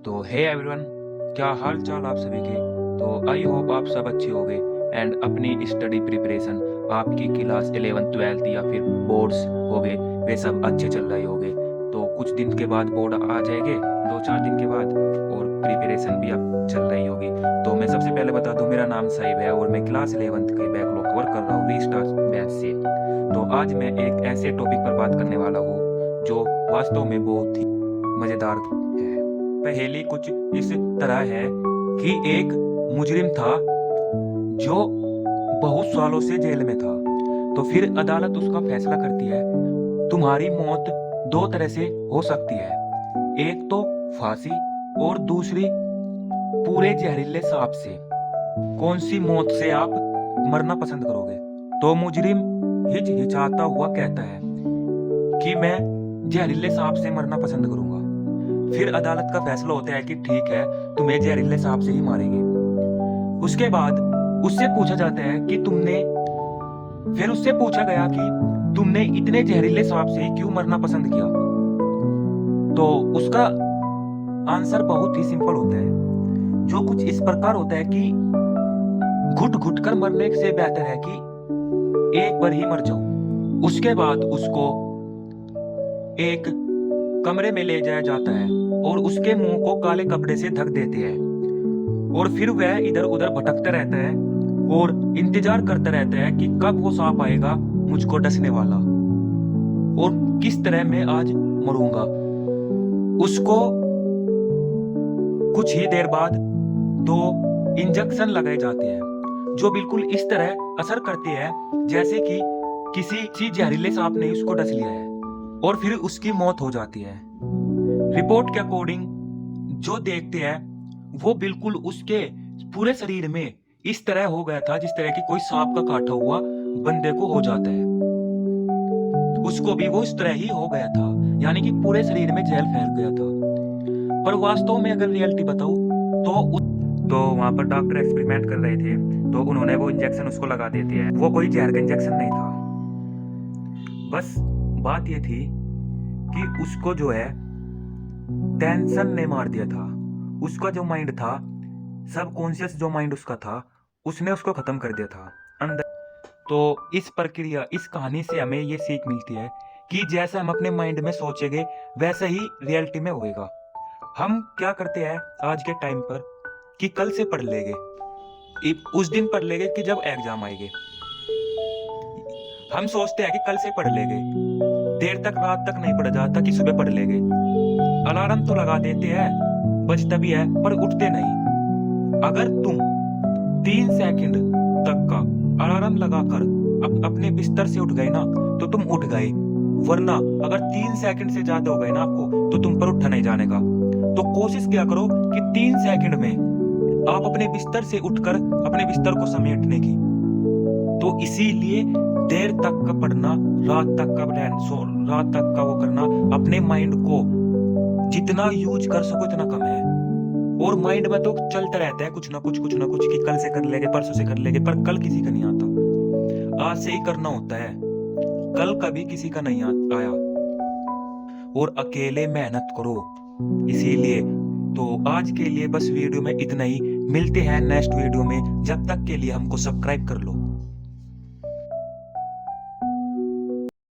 तो hey everyone, क्या हाल चाल आप सभी के। तो आई होप आप सब अच्छे होंगे एंड अपनी स्टडी प्रिपरेशन, आपकी क्लास 11 12 या फिर बोर्ड्स हो गए, वे सब अच्छे चल रहे होंगे। तो कुछ दिन के बाद बोर्ड आ जाएंगे, 2-4 दिन के बाद, और प्रिपरेशन भी अब चल रही होगी। तो मैं सबसे पहले बता दूं, मेरा नाम साहिब है और मैं क्लास 11 के बैकलॉग कवर कर रहा हूँ रीस्टार्ट बैच से। तो आज मैं एक ऐसे टॉपिक पर बात करने वाला हूँ जो वास्तव में बहुत ही मज़ेदार है। पहेली कुछ इस तरह है कि एक मुजरिम था जो बहुत सालों से जेल में था। तो फिर अदालत उसका फैसला करती है, तुम्हारी मौत 2 तरह से हो सकती है, एक तो फांसी और दूसरी पूरे जहरीले सांप से। कौन सी मौत से आप मरना पसंद करोगे? तो मुजरिम हिचकिचाता हुआ कहता है कि मैं जहरीले सांप से मरना पसंद करूंगा। फिर अदालत का फैसला होता है कि ठीक है, तुम्हें जहरीले सांप से ही मारेंगे। उसके बाद उससे पूछा जाता है कि उससे पूछा गया कि तुमने इतने जहरीले सांप से क्यों मरना पसंद किया? तो उसका आंसर बहुत ही सिंपल होता है, जो कुछ इस प्रकार होता है कि घुट घुट कर मरने से बेहतर है कि एक बार ही मर जाओ। उसके बाद उसको एक कमरे में ले जाया जाता है और उसके मुंह को काले कपड़े से ढक देते हैं और फिर वह इधर उधर भटकता रहता है और इंतजार करता रहता है कि कब वो सांप आएगा मुझको डसने वाला और किस तरह मैं आज मरूंगा। उसको कुछ ही देर बाद 2 इंजेक्शन लगाए जाते हैं जो बिल्कुल इस तरह असर करते हैं जैसे कि किसी जहरीले सांप ने उसको डस लिया है, और फिर उसकी मौत हो जाती है। रिपोर्ट के अकॉर्डिंग जो देखते हैं वो बिल्कुल उसके पूरे शरीर में इस तरह हो गया था जिस तरह की कोई सांप का काटा हुआ बंदे को हो जाता है। उसको भी वो इस तरह ही हो गया था, यानी कि पूरे शरीर में जहर फैल गया था। पर वास्तव में अगर रियलिटी बताऊं तो वहां पर डॉक्टर एक्सपेरिमेंट कर रहे थे, तो उन्होंने वो इंजेक्शन उसको लगा देते हैं। वो कोई जहर का इंजेक्शन नहीं था। बस बात ये थी कि उसको जो है टेंशन ने मार दिया था। उसका जो माइंड था, सबकॉन्शियस जो माइंड उसका था, उसने उसको खत्म कर दिया था अंदर। तो इस प्रक्रिया, इस कहानी से हमें ये सीख मिलती है कि जैसा हम अपने माइंड में सोचेंगे वैसा ही रियलिटी में होएगा। हम क्या करते हैं आज के टाइम पर कि कल से पढ़ लेंगे, उस दिन पढ़ लेंगे कि जब एग्जाम आएंगे। हम सोचते हैं कि कल से पढ़ लेंगे, देर तक रात तक नहीं पढ़ा जाता कि सुबह पढ़ लेंगे। अलार्म तो लगा देते हैं, बजता भी है, पर उठते नहीं। अगर तुम 3 सेकंड तक का अलार्म लगाकर अपने बिस्तर से उठ गए ना तो तुम उठ गए, वरना अगर 3 सेकंड से ज्यादा हो गए ना आपको तो तुम पर उठा नहीं जाने का। तो कोशिश क्या करो कि 3 सेकंड में आप अपने बिस्तर से उठकर अपने बिस्तर को समेटने की। तो इसीलिए देर तक का पढ़ना, रात तक का वो करना, अपने माइंड को जितना यूज कर सको इतना कम है। और माइंड में तो चलता रहता है कुछ ना कुछ कि कल से कर लेंगे, परसों से कर लेंगे, पर कल किसी का नहीं आता। आज से ही करना होता है, कल कभी किसी का नहीं आया। और अकेले मेहनत करो। इसीलिए तो आज के लिए बस वीडियो में इतना ही। मिलते हैं नेक्स्ट वीडियो में, जब तक के लिए हमको सब्सक्राइब कर लो।